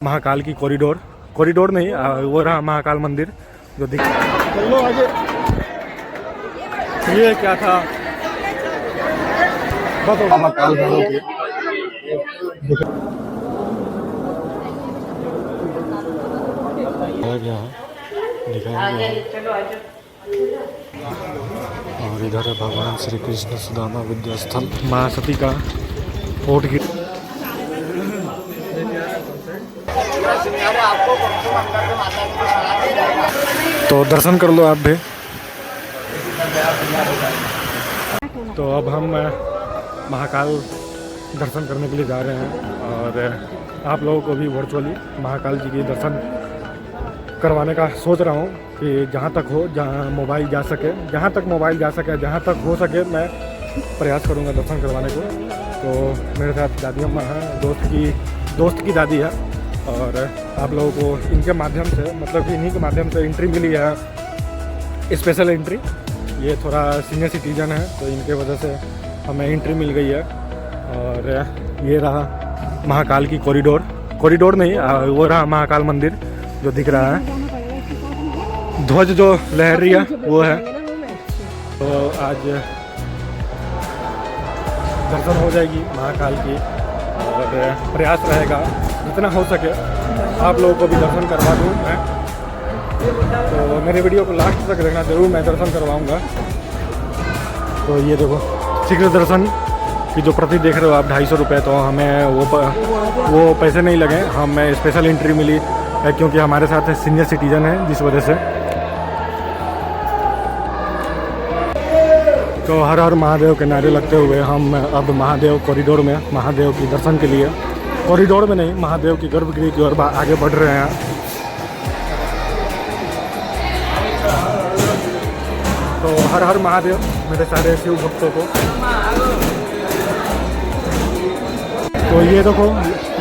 महाकाल की कॉरिडोर नहीं, वो रहा महाकाल मंदिर जो दिख। चलो आगे। ये क्या था महाकाल और इधर है भगवान श्री कृष्ण सुदामा विद्यास्थल महासती का फोर्ट की। तो दर्शन कर लो आप भी। तो अब हम महाकाल दर्शन करने के लिए जा रहे हैं और आप लोगों को भी वर्चुअली महाकाल जी के दर्शन करवाने का सोच रहा हूँ कि जहाँ तक हो, जहाँ मोबाइल जा सके, जहाँ तक मोबाइल जा सके, जहाँ तक हो सके मैं प्रयास करूँगा दर्शन करवाने को। तो मेरे साथ दादी अम्मा हैं, दोस्त की दादी है और आप लोगों को इनके माध्यम से, मतलब कि इन्हीं के माध्यम से एंट्री मिली है, स्पेशल एंट्री। ये थोड़ा सीनियर सिटीजन है तो इनके वजह से हमें एंट्री मिल गई है। और ये रहा महाकाल की कॉरिडोर नहीं, वो रहा महाकाल मंदिर जो दिख रहा है। ध्वज जो लहर रही है वो है। तो आज दर्शन हो जाएगी महाकाल की और प्रयास रहेगा जितना हो सके आप लोगों को भी दर्शन करवा दूँ मैं। तो मेरे वीडियो को लास्ट तक देखना जरूर, मैं दर्शन करवाऊँगा। तो ये देखो शीघ्र दर्शन की जो प्रति देख रहे हो आप 250 रुपये, तो हमें वो पैसे नहीं लगे, हमें स्पेशल एंट्री मिली है क्योंकि हमारे साथ सीनियर सिटीजन है जिस वजह से। तो हर हर महादेव के नारे लगते हुए हम अब महादेव कॉरिडोर में महादेव के दर्शन के लिए, कॉरिडोर में नहीं, महादेव की गर्भगृह की ओर आगे बढ़ रहे हैं। तो हर हर महादेव मेरे सारे शिव भक्तों को। तो ये देखो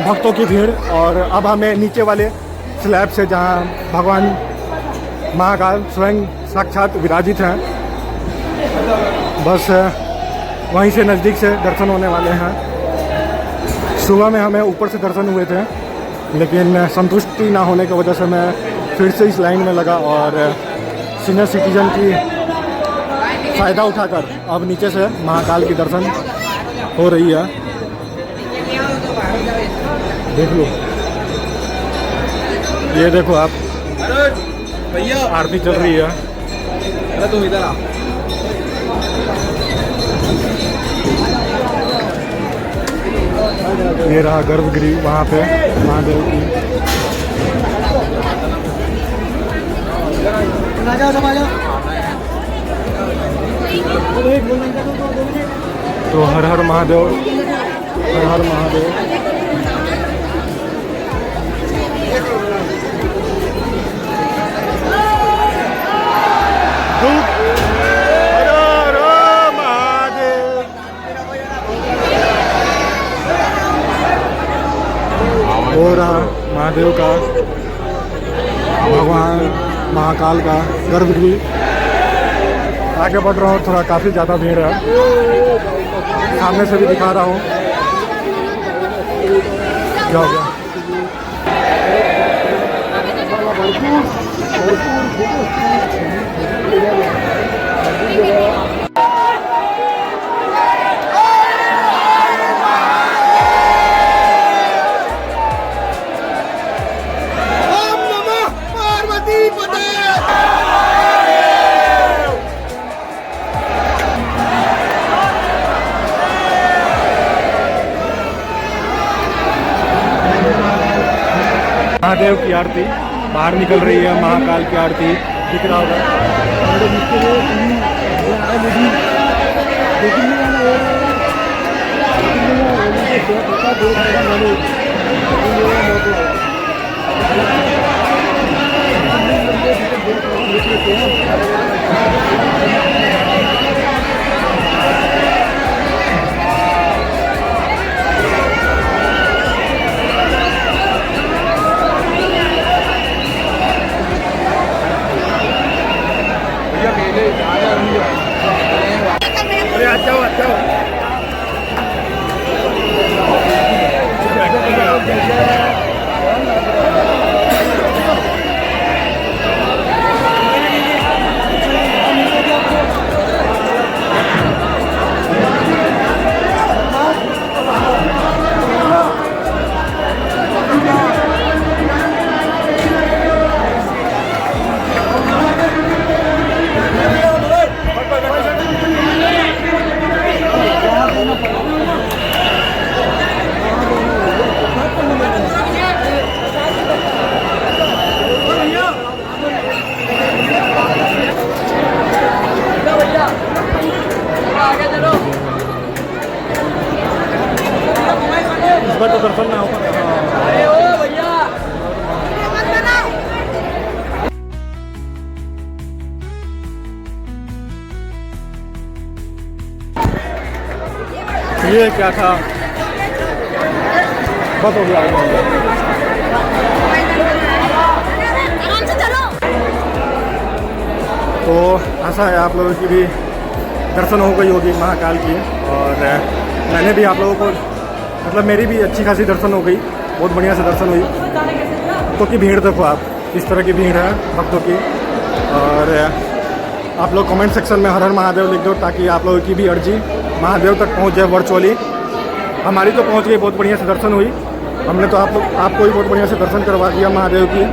भक्तों की भीड़। और अब हमें नीचे वाले स्लैब से, जहाँ भगवान महाकाल स्वयं साक्षात विराजित हैं, बस वहीं से नज़दीक से दर्शन होने वाले हैं। सुबह में हमें ऊपर से दर्शन हुए थे लेकिन संतुष्टि ना होने की वजह से मैं फिर से इस लाइन में लगा और सीनियर सिटीजन की फ़ायदा उठाकर अब नीचे से महाकाल की दर्शन हो रही है। देख लो, ये देखो आप, आरती चल रही है। अरे तुम इधर आ। ये रहा गर्भगृह वहाँ पे महादेव की। तो हर हर महादेव, हर हर महादेव। हो रहा महादेव का, भगवान महाकाल का गर्भगृह। आगे बढ़ रहा हूँ, थोड़ा काफ़ी ज़्यादा भीड़ है, सामने से भी दिखा रहा हूँ। क्या हो गया? महादेव की आरती बाहर निकल रही है, महाकाल की आरती दिख रहा होगा। अरे आ जाओ, आ जाओ। ये क्या था, बस हो गया। आराम से चलो। तो आशा है आप लोगों की भी दर्शन हो गई होगी महाकाल की, और मैंने भी आप लोगों को मतलब मेरी भी अच्छी खासी दर्शन हो गई, बहुत बढ़िया से दर्शन हुई। भक्तों की भीड़ देखो आप, इस तरह की भीड़ है भक्तों की। और आप लोग कमेंट सेक्शन में हर हर महादेव लिख दो ताकि आप लोगों की भी अर्जी महादेव तक पहुंच जाए वर्चुअली। हमारी तो पहुंच गई, बहुत बढ़िया से दर्शन हुई। हमने तो आपको भी बहुत बढ़िया से दर्शन करवा दिया महादेव की।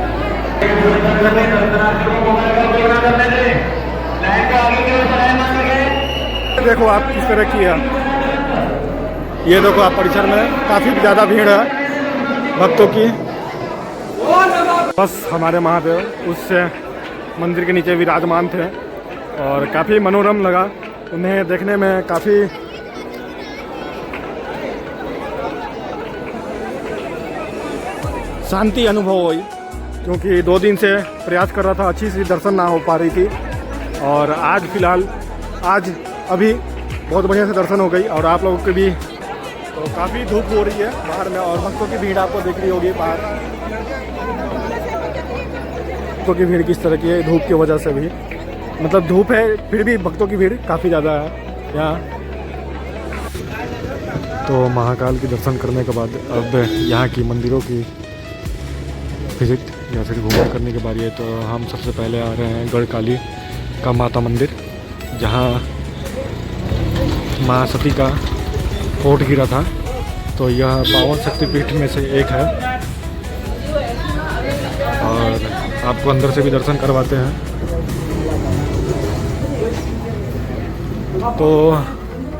देखो आप किस तरह की है, ये देखो आप परिसर में काफ़ी ज़्यादा भीड़ है भक्तों की। बस हमारे महादेव उस मंदिर के नीचे विराजमान थे और काफ़ी मनोरम लगा उन्हें देखने में, काफ़ी शांति अनुभव हुई, क्योंकि 2 दिन से प्रयास कर रहा था, अच्छी सी दर्शन ना हो पा रही थी। और आज फिलहाल अभी बहुत बढ़िया से दर्शन हो गई। और आप लोगों की भी तो काफ़ी धूप हो रही है बाहर में, और भक्तों की भीड़ आपको दिख रही होगी बाहर। भक्तों की भीड़ किस तरह की है, धूप की वजह से भी, मतलब धूप है फिर भी भक्तों की भीड़ काफ़ी ज़्यादा है यहाँ। तो महाकाल की दर्शन करने के बाद अब यहाँ की मंदिरों की विजिट या फिर घूमने करने की बारी है। तो हम सबसे पहले आ रहे हैं गढ़काली का माता मंदिर, जहाँ माँ सती का कोट गिरा था। तो यह 52 शक्तिपीठ में से एक है, और आपको अंदर से भी दर्शन करवाते हैं। तो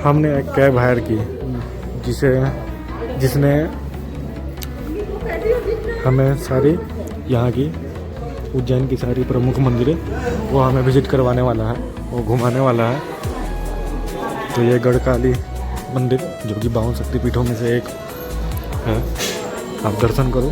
हमने एक कैब हायर की जिसने हमें सारी यहाँ की उज्जैन की सारी प्रमुख मंदिरें वो हमें विजिट करवाने वाला है, वो घुमाने वाला है। तो ये गढ़काली मंदिर जो कि 52 शक्तिपीठों में से एक है, आप दर्शन करो।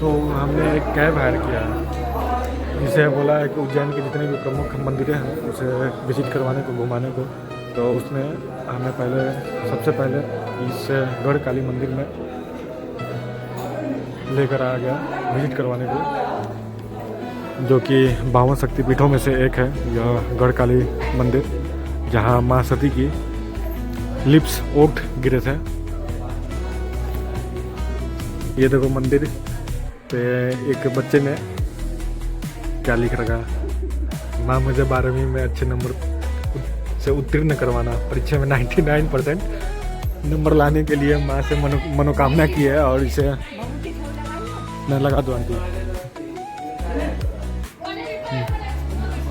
तो हमने एक कैब हायर किया है, जिसे बोला है कि उज्जैन के जितने भी प्रमुख मंदिरें हैं उसे विजिट करवाने को, घुमाने को। तो उसने हमें सबसे पहले इस गढ़काली मंदिर में लेकर आ गया विजिट करवाने को, जो कि 52 शक्तिपीठों में से एक है यह गढ़काली मंदिर, जहां माँ सती की लिप्स ओट गिरे थे। ये देखो मंदिर पे एक बच्चे ने क्या लिख रखा, माँ मुझे 12वीं में अच्छे नंबर से उत्तीर्ण करवाना, परीक्षा में 99% नंबर लाने के लिए माँ से मनोकामना की है। और इसे मैं लगा दूँ आंटी।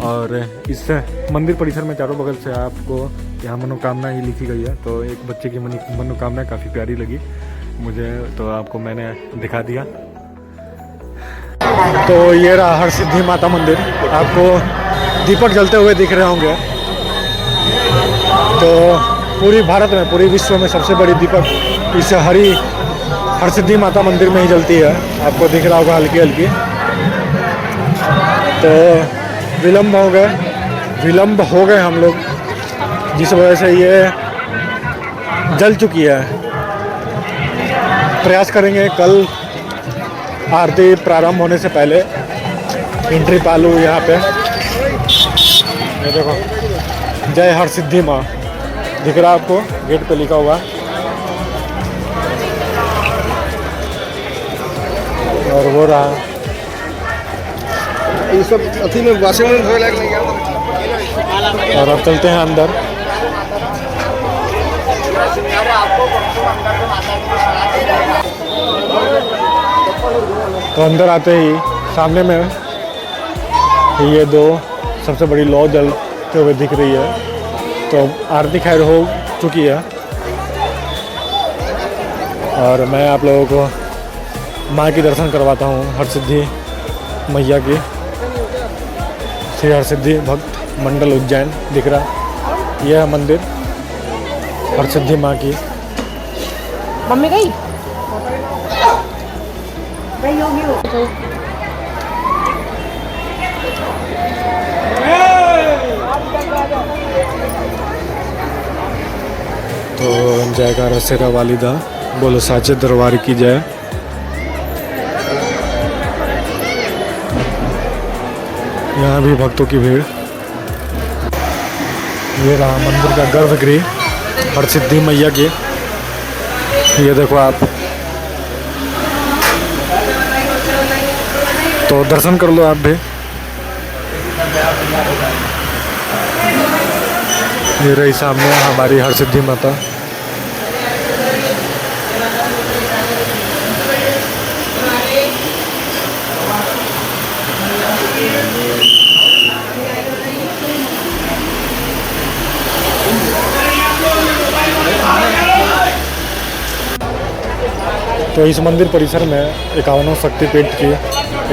और इस मंदिर परिसर में चारों बगल से आपको यहाँ मनोकामना ही लिखी गई है। तो एक बच्चे की मनोकामना काफ़ी प्यारी लगी मुझे, तो आपको मैंने दिखा दिया। तो ये रहा हरसिद्धि माता मंदिर, आपको दीपक जलते हुए दिख रहे होंगे। तो पूरी भारत में, पूरी विश्व में सबसे बड़ी दीपक इस हरसिद्धि माता मंदिर में ही जलती है, आपको दिख रहा होगा हल्की हल्की। तो विलम्ब हो गए हम लोग, जिस वजह से ये जल चुकी है। प्रयास करेंगे कल आरती प्रारंभ होने से पहले एंट्री पालू यहाँ पे। ये देखो जय हरसिद्धि माँ दिख रहा आपको, गेट पे लिखा हुआ। और वो रहा ये सब अथी में वाशिंग में धोए लायक नहीं। और अब चलते हैं अंदर। तो अंदर आते ही सामने में ये 2 सबसे बड़ी लौ जलते हुए दिख रही है। तो आरती खैर हो चुकी है, और मैं आप लोगों को माँ की दर्शन करवाता हूँ, हरसिद्धि मैया की। श्री हरसिद्धि भक्त मंडल उज्जैन दिख रहा, यह है मंदिर हरसिद्धि माँ की। मम्मी गई गई होगी। तो जयकारा शेरा वालिदा बोलो साचे दरबार की जय। यहाँ भी भक्तों की भीड़। ये रहा मंदिर का गर्भगृह हरसिद्धि मैया की। ये देखो आप, तो दर्शन कर लो आप भी। ये रही सामने हमारी हरसिद्धि माता। तो इस मंदिर परिसर में 51 शक्तिपीठ की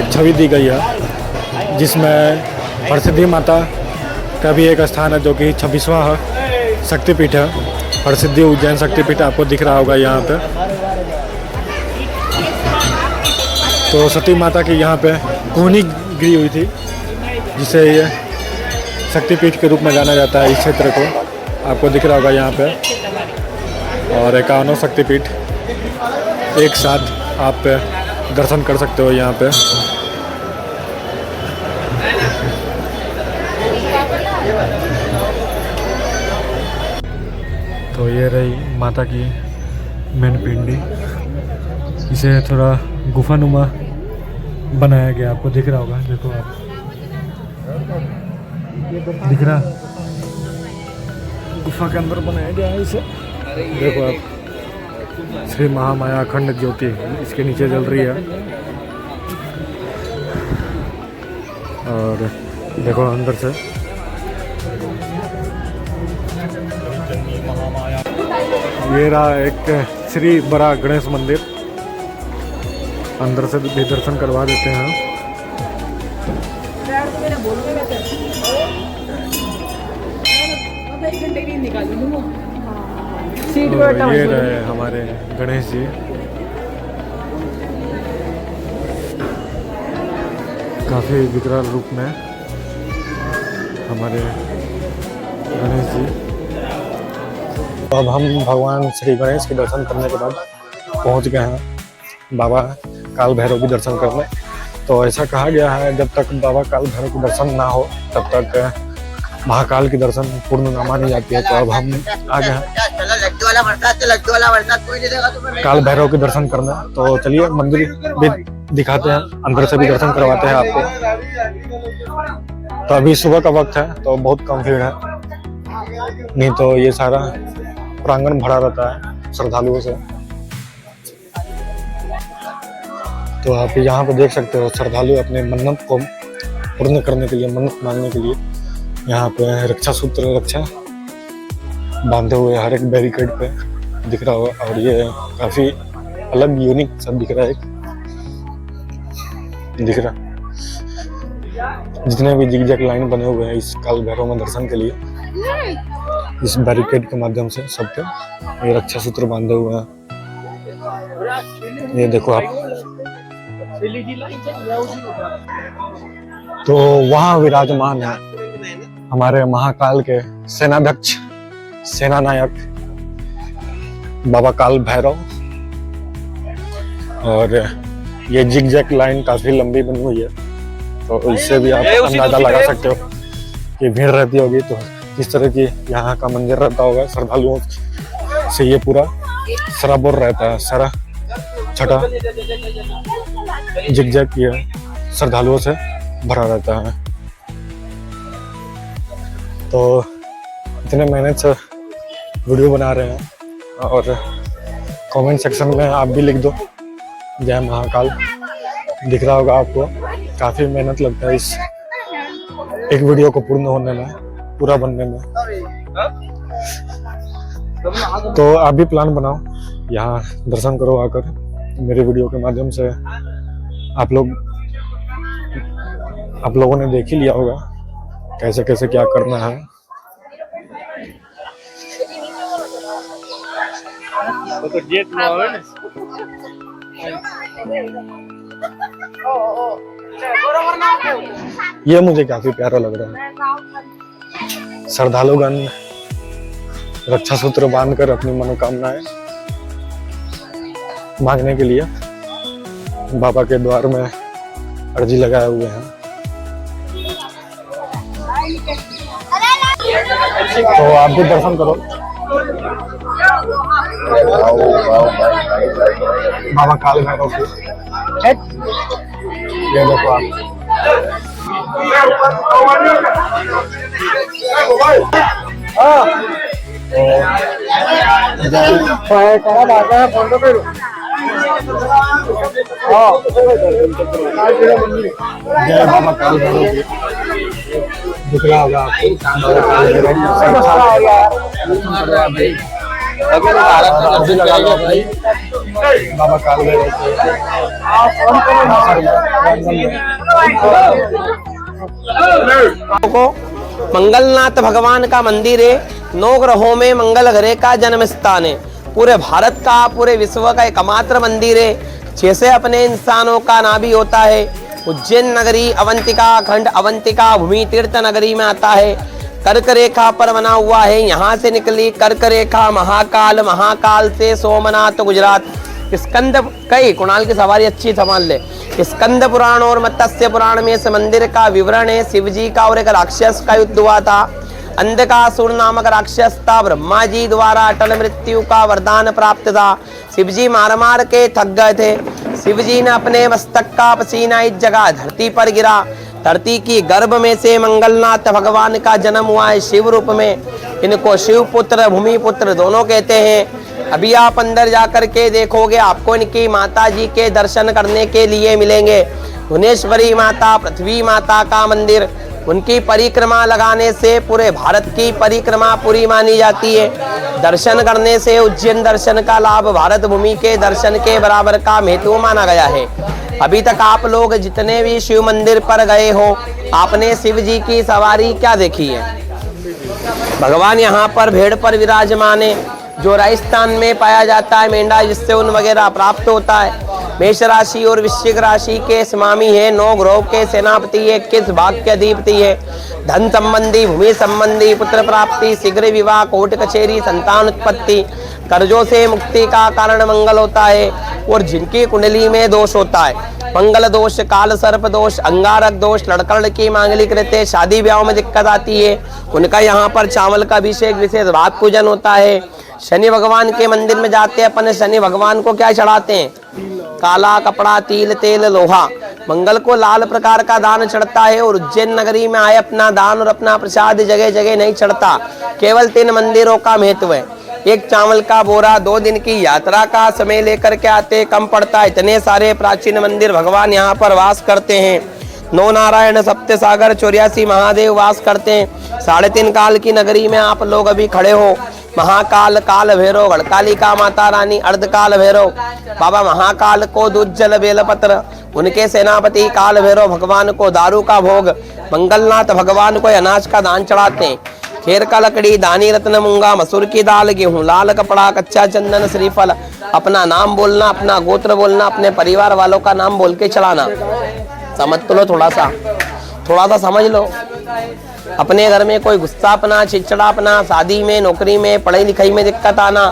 एक छवि दी गई है, जिसमें हरसिद्धि माता का भी एक स्थान है जो कि 26वां शक्तिपीठ है। हरसिद्धि उज्जैन शक्तिपीठ आपको दिख रहा होगा यहाँ पे। तो सती माता की यहाँ पे कोहनी गिरी हुई थी, जिसे ये शक्तिपीठ के रूप में जाना जाता है। इस क्षेत्र को आपको दिख रहा होगा यहाँ पे। और 51 शक्तिपीठ एक साथ आप दर्शन कर सकते हो यहाँ पे। तो ये रही माता की मेन पिंडी। इसे थोड़ा गुफानुमा बनाया गया, आपको दिख रहा होगा। देखो आप, दिख रहा, गुफा के अंदर बनाया गया है इसे। देखो आप, श्री महामाया अखंड ज्योति इसके नीचे जल रही है। और देखो अंदर से ये रहा एक श्री बड़ा गणेश मंदिर। अंदर से भी दर्शन करवा देते हैं। तो ये रहे हमारे गणेश जी। काफी विकराल रूप में हमारे गणेश जी। अब हम भगवान श्री गणेश के दर्शन करने के बाद पहुंच गए हैं बाबा काल भैरव के दर्शन करने। तो ऐसा कहा गया है, जब तक बाबा काल भैरव के दर्शन ना हो तब तक महाकाल की दर्शन पूर्ण न मानी जाती है। तो अब हम आ गए हैं काल भैरव के दर्शन करने। तो चलिए मंदिर भी दिखाते हैं, अंदर से भी दर्शन करवाते हैं आपको। तो अभी सुबह का वक्त है तो बहुत कम भीड़ है, नहीं तो ये सारा प्रांगण भरा रहता है श्रद्धालुओं से। तो आप यहाँ पे देख सकते हो, श्रद्धालु अपने मन्नत को पूर्ण करने के लिए, मन्नत मांगने के लिए यहाँ पे रक्षा सूत्र रक्षा बांधे हुए हर एक बैरिकेड पे दिख रहा होगा। और ये काफी अलग यूनिक सब दिख रहा है, दिख रहा। जितने भी जिगजैग लाइन बने हुए हैं इस काल भैरव में दर्शन के लिए, इस बैरिकेड के माध्यम से सबके ये रक्षा सूत्र बांधे हुए हैं। ये देखो आप। तो वहाँ विराजमान है हमारे महाकाल के सेनाध्यक्ष, सेना नायक बाबा काल भैरव। और ये जिगजैग लाइन काफी लंबी बनी हुई है, तो इससे भी आप अंदाजा लगा सकते हो कि भीड़ रहती होगी। तो किस तरह की यहाँ का मंदिर रहता होगा, श्रद्धालुओं से ये पूरा सराबोर रहता है, सारा छठा जिगजैग किया श्रद्धालुओं से भरा रहता है। तो इतने मेहनत से वीडियो बना रहे हैं और कमेंट सेक्शन में आप भी लिख दो जय महाकाल। दिख रहा होगा आपको, काफी मेहनत लगता है इस एक वीडियो को पूर्ण होने में, पूरा बनने में। तो आप भी प्लान बनाओ, यहाँ दर्शन करो आकर। मेरे वीडियो के माध्यम से आप लोगों ने देख ही लिया होगा कैसे कैसे क्या करना है। तो गेट में आवे ना। ये मुझे काफी प्यारा लग रहा है। श्रद्धालुगण रक्षा सूत्र बांधकर अपनी मनोकामनाएं मांगने के लिए बाबा के द्वार में अर्जी लगाए हुए हैं। तो आप भी दर्शन करो बाबा काल भैरव के। ये देखो आप जय बाबा काल भैरव की दिख रहा होगा आपको। लगा लो भाई बाबा काल भैरव को मंगलनाथ भगवान का मंदिर है। 9 ग्रहों में मंगल ग्रह का जन्म स्थान है। पूरे भारत का, पूरे विश्व का एकमात्र मंदिर है। जैसे अपने इंसानों का नाभि होता है, उज्जैन नगरी अवंतिका खंड अवंतिका भूमि तीर्थ नगरी में आता है। कर्क रेखा पर बना हुआ है। यहाँ से निकली कर्क रेखा महाकाल, महाकाल से सोमनाथ गुजरात। स्कंद कई कुणाल की सवारी अच्छी संभाल ले। स्कंद पुराण और मत्स्य पुराण में इस मंदिर का विवरण है। शिव जी का और एक राक्षस का युद्ध हुआ था। अंधकासुर नामक राक्षस था। ब्रह्मा जी द्वारा अटल मृत्यु का वरदान प्राप्त था। शिव जी मार मार के थक गए थे। शिव जी ने अपने मस्तक का पसीना इस जगह धरती पर गिरा। धरती की गर्भ में से मंगलनाथ भगवान का जन्म हुआ है शिव रूप में। इनको शिव पुत्र, भूमि पुत्र दोनों कहते हैं। अभी आप अंदर जाकर के देखोगे, आपको इनकी माता जी के दर्शन करने के लिए मिलेंगे। भुवनेश्वरी माता, पृथ्वी माता का मंदिर। उनकी परिक्रमा लगाने से पूरे भारत की परिक्रमा पूरी मानी जाती है। दर्शन करने से उज्जैन दर्शन का लाभ भारत भूमि के दर्शन के बराबर का महत्व माना गया है। अभी तक आप लोग जितने भी शिव मंदिर पर गए हो, आपने शिव जी की सवारी क्या देखी है? भगवान यहाँ पर भेड़ पर विराजमान है, जो राजस्थान में पाया जाता है। मेंढा जिससे ऊन वगैरह प्राप्त होता है। मेष राशि और वृश्चिक राशि के स्वामी है। 9 ग्रहों के सेनापति है। 21 भाग के अधिपति है। धन संबंधी, भूमि संबंधी, पुत्र प्राप्ति, शीघ्र विवाह, कोर्ट कचेरी, संतान उत्पत्ति, कर्जों से मुक्ति का कारण मंगल होता है। और जिनकी कुंडली में दोष होता है, मंगल दोष, काल सर्प दोष, अंगारक दोष, लड़का लड़की मांगलिक रहते, शादी ब्याह में दिक्कत आती है, उनका यहाँ पर चावल का अभिषेक विशेष भाग पूजन होता है। शनि भगवान के मंदिर में जाते हैं अपन, शनि भगवान को क्या चढ़ाते हैं? काला कपड़ा, तिल, तेल, लोहा। मंगल को लाल प्रकार का दान चढ़ता है। और उज्जैन नगरी में आए अपना दान और अपना प्रसाद जगह जगह नहीं चढ़ता। केवल 3 मंदिरों का महत्व है। एक चावल का बोरा, 2 दिन की यात्रा का समय लेकर के आते, कम पड़ता है। इतने सारे प्राचीन मंदिर भगवान यहाँ पर वास करते हैं। 9 नारायण, सप्त सागर, 84 महादेव वास करते हैं। 3.5 काल की नगरी में आप लोग अभी खड़े हो। महाकाल, काल भैरव, गढ़कालिका माता रानी, अर्धकाल भैरव, बाबा महाकाल को दूध जल बेलपत्र, उनके सेनापति काल भैरव भगवान को दारू का भोग, मंगलनाथ भगवान को अनाज का दान चढ़ाते हैं। खेर का लकड़ी, दानी रत्न, मूंगा, मसूर की दाल, गेहूं, लाल कपड़ा, कच्चा चंदन, श्रीफल, अपना नाम बोलना, अपना गोत्र बोलना, अपने परिवार वालों का नाम बोल के चढ़ाना। समझ तो लो, थोड़ा सा समझ लो। अपने घर में कोई गुस्सापना, चिड़चिड़ापना, शादी में, नौकरी में, पढ़ाई लिखाई में दिक्कत आना,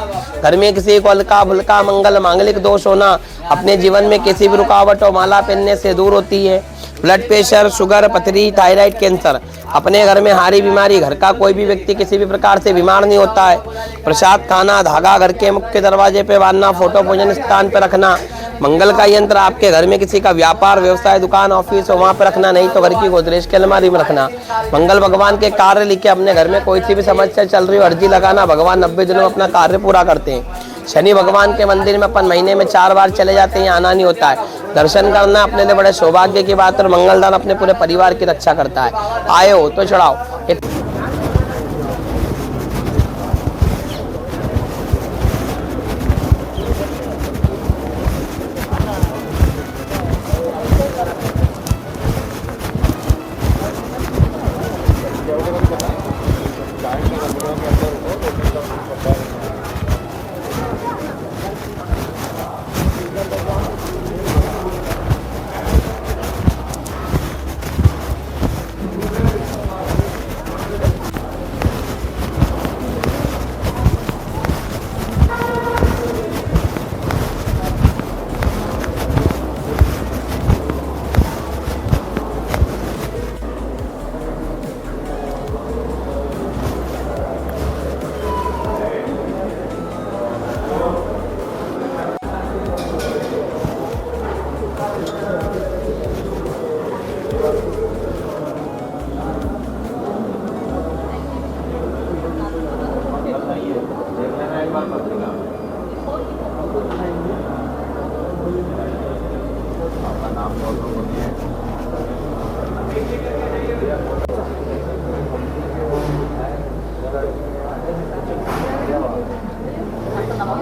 घर में किसी को हल्का फुल्का मंगल मांगलिक दोष होना, अपने जीवन में किसी भी रुकावट हो माला पहनने से दूर होती है। ब्लड प्रेशर, शुगर, पथरी, थायराइड, कैंसर, अपने घर में हारी बीमारी, घर का कोई भी व्यक्ति किसी भी प्रकार से बीमार नहीं होता है। प्रसाद खाना, धागा घर के मुख्य दरवाजे पे बांधना, फोटो पूजन स्थान पर रखना। मंगल का यंत्र आपके घर में किसी का व्यापार, व्यवसाय, दुकान, ऑफिस हो वहाँ पर रखना, नहीं तो घर की गोदरेज के अलमारी में रखना। मंगल भगवान के कार्य लिखे अपने घर में कोई सी भी समस्या चल रही हो, अर्जी लगाना, भगवान 90 दिनों में अपना कार्य पूरा करते हैं। शनि भगवान के मंदिर में अपन महीने में 4 बार चले जाते हैं, यहाँ आना नहीं होता है। दर्शन करना अपने लिए बड़े सौभाग्य की बात, और मंगलदान अपने पूरे परिवार की रक्षा करता है। आए हो तो चढ़ाओ।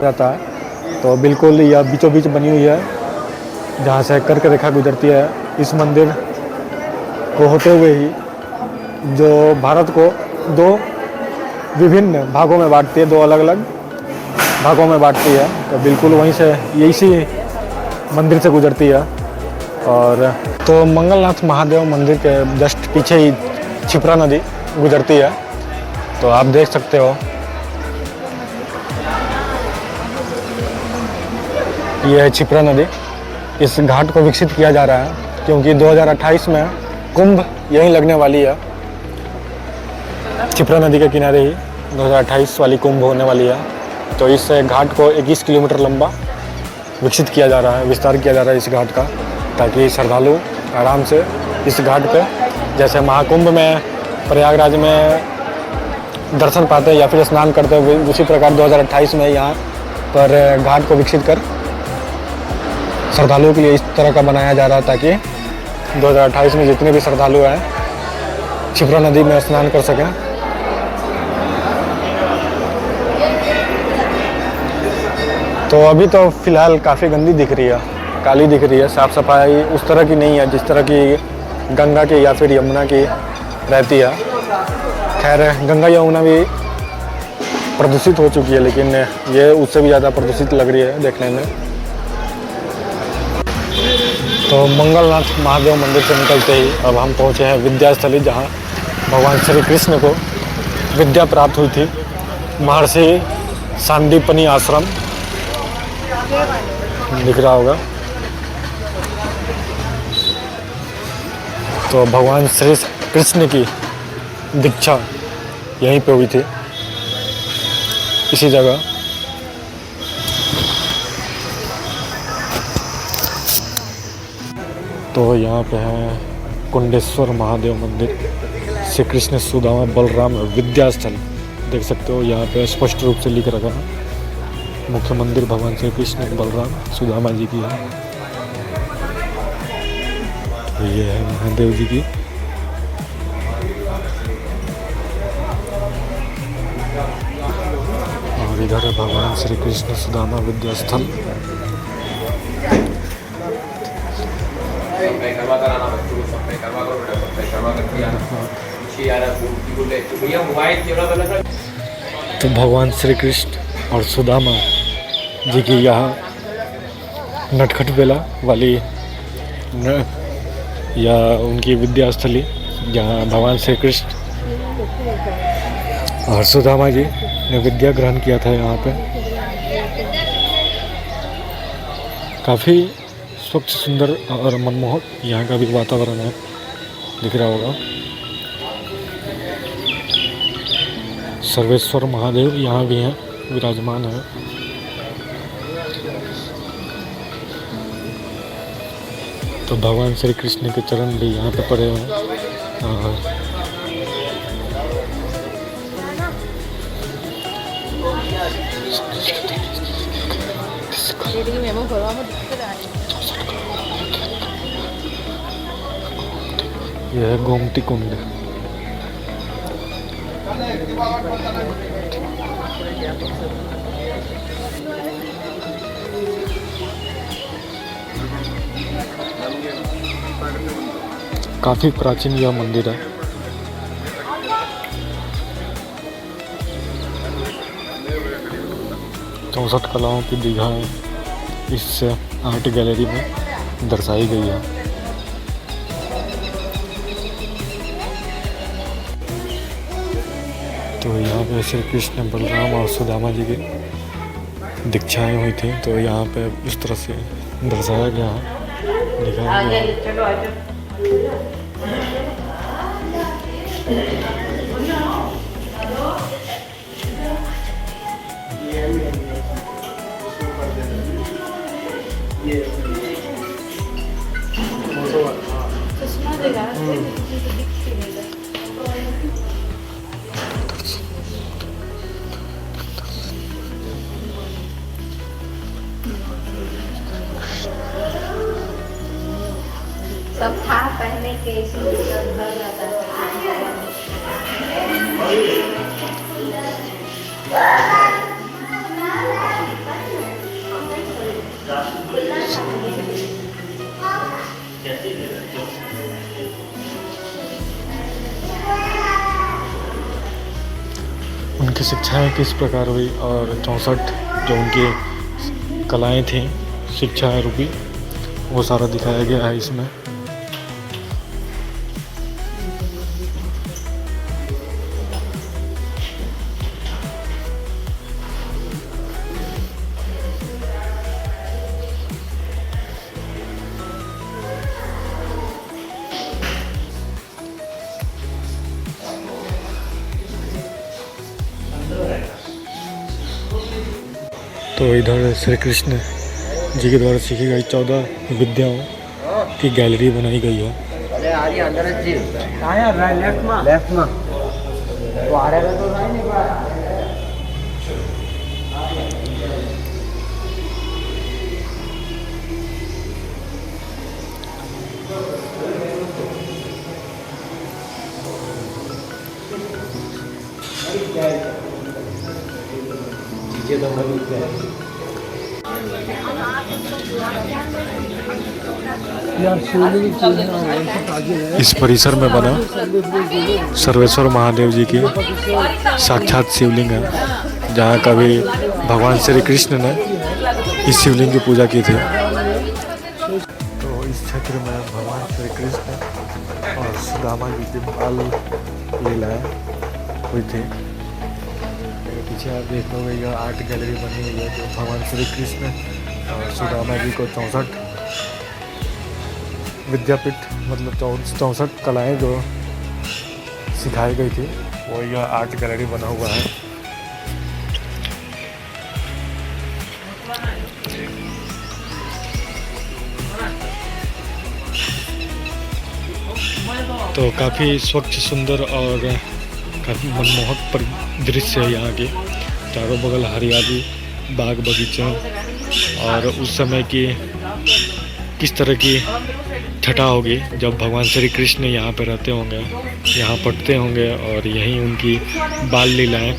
रहता है। तो बिल्कुल यह बीचों बीच बनी हुई है, जहाँ से कर्क रेखा गुजरती है। इस मंदिर को होते हुए ही जो भारत को दो विभिन्न भागों में बांटती है, दो अलग अलग भागों में बांटती है। तो बिल्कुल वहीं से इसी मंदिर से गुजरती है। और तो मंगलनाथ महादेव मंदिर के जस्ट पीछे ही क्षिप्रा नदी गुजरती है। तो आप देख सकते हो ये है क्षिप्रा नदी। इस घाट को विकसित किया जा रहा है क्योंकि 2028 में कुंभ यहीं लगने वाली है। क्षिप्रा नदी के किनारे ही 2028 वाली कुंभ होने वाली है। तो इस घाट को 21 किलोमीटर लंबा विकसित किया जा रहा है, विस्तार किया जा रहा है इस घाट का, ताकि श्रद्धालु आराम से इस घाट पे जैसे महाकुंभ में प्रयागराज में दर्शन पाते हैं या फिर स्नान करते हैं, उसी प्रकार 2028 में यहाँ पर घाट को विकसित कर श्रद्धालुओं के लिए इस तरह का बनाया जा रहा है, ताकि 2028 में जितने भी श्रद्धालु हैं क्षिप्रा नदी में स्नान कर सकें। तो अभी तो फिलहाल काफ़ी गंदी दिख रही है, काली दिख रही है। साफ़ सफाई उस तरह की नहीं है जिस तरह की गंगा की या फिर यमुना की रहती है। खैर गंगा यमुना भी प्रदूषित हो चुकी है, लेकिन ये उससे भी ज़्यादा प्रदूषित लग रही है देखने में। तो मंगलनाथ महादेव मंदिर से निकलते ही अब हम पहुँचे हैं विद्यास्थली, जहाँ भगवान श्री कृष्ण को विद्या प्राप्त हुई थी। महर्षि सांदीपनी आश्रम दिख रहा होगा। तो भगवान श्री कृष्ण की दीक्षा यहीं पे हुई थी, इसी जगह। तो यहाँ पे है कुंडेश्वर महादेव मंदिर, श्री कृष्ण सुदामा बलराम विद्यास्थल। देख सकते हो यहाँ पे स्पष्ट रूप से लिख रखा है। मुख्य मंदिर भगवान श्री कृष्ण बलराम सुदामा जी की है। ये है महादेव जी की। और इधर है भगवान श्री कृष्ण सुदामा विद्यास्थल। तो भगवान श्री कृष्ण और सुदामा जी की यहाँ नटखट बेला वाली या उनकी विद्यास्थली, जहाँ भगवान श्री कृष्ण और सुदामा जी ने विद्या ग्रहण किया था। यहाँ पे काफ़ी स्वच्छ सुंदर और मनमोहक यहाँ का भी वातावरण है, दिख रहा होगा। सर्वेश्वर महादेव यहाँ भी हैं, विराजमान है। तो भगवान श्री कृष्ण के चरण भी यहाँ पे पड़े हैं। और यह है गोमती कुंड। काफी प्राचीन यह मंदिर है। चौसठ कलाओं की दीघाएं इस आर्ट गैलरी में दर्शाई गई है। तो यहाँ पे श्री कृष्ण बलराम और सुदामा जी की दीक्षाएं हुई थी। तो यहाँ पे इस तरह से दर्शाया गया है, दिखाया गया है। सब था पहले के घर रहता था। उनकी शिक्षाएं किस प्रकार हुई और 64 जो उनकी कलाएं थीं, शिक्षाएं रूपी, वो सारा दिखाया गया है इसमें। तो इधर श्री कृष्ण जी के द्वारा सीखी गई 14 विद्याओं की गैलरी बनाई गई है। इस परिसर में बना सर्वेश्वर महादेव जी की साक्षात शिवलिंग है, जहाँ कभी भगवान श्री कृष्ण ने इस शिवलिंग की पूजा की थी। तो इस क्षेत्र में भगवान श्री कृष्ण और सुदामा जी की बाल लीलाएं हुई थी। पीछे आप देख लो, यह आर्ट गैलरी बनी हुई है, जो भगवान श्री कृष्ण और सुदामा जी को 64 विद्यापीठ मतलब 64 कलाएं जो सिखाई गई थी, वो यह आर्ट गैलरी बना हुआ है। तो काफ़ी स्वच्छ, सुंदर और काफ़ी मनमोहक दृश्य है यहाँ के। चारों बगल हरियाली, बाग बगीचे, और उस समय की किस तरह की छटा होगी जब भगवान श्री कृष्ण यहाँ पे रहते होंगे, यहाँ पढ़ते होंगे, और यहीं उनकी बाल लीलाएं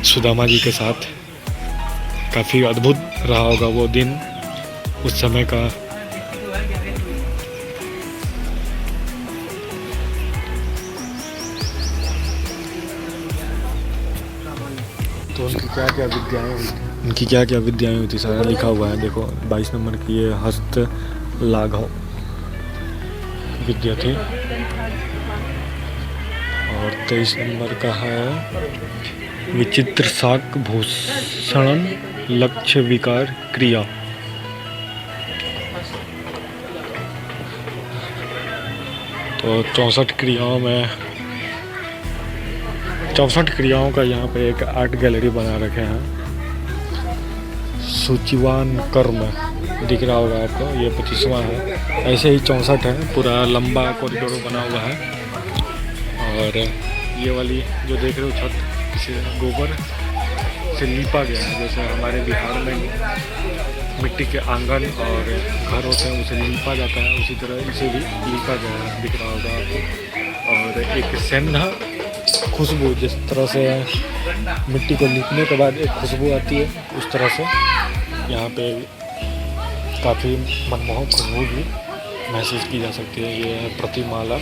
सुदामा जी के साथ। काफ़ी अद्भुत रहा होगा वो दिन, उस समय का। तो उनकी क्या क्या विद्याएं हुई थी, उनकी क्या क्या विद्याएं हुई थी सारा लिखा हुआ है। देखो 22 नंबर की ये हस्त लाघव विद्या थी, और 23 नंबर का है विचित्र शाक भूषण लक्ष्य विकार क्रिया। तो 64 क्रियाओं में 64 क्रियाओं का यहाँ पे एक आर्ट गैलरी बना रखे हैं। सूचिवान कर्म दिख रहा होगा आपको, ये 25वां है। ऐसे ही 64 है, पूरा लंबा कॉरिडोर बना हुआ है। और ये वाली जो देख रहे हो छत, इसे गोबर से लीपा गया है। जैसे हमारे बिहार में मिट्टी के आंगन और घर होते हैं, उसे लीपा जाता है, उसी तरह इसे भी लीपा गया है, दिख रहा होगा आपको। और एक सेंधा खुशबू, जिस तरह से मिट्टी को लीपने के बाद एक खुशबू आती है, उस तरह से यहाँ पे काफ़ी मनमोहक खुशबू भी महसूस की जा सकती है। ये है प्रतिमाला।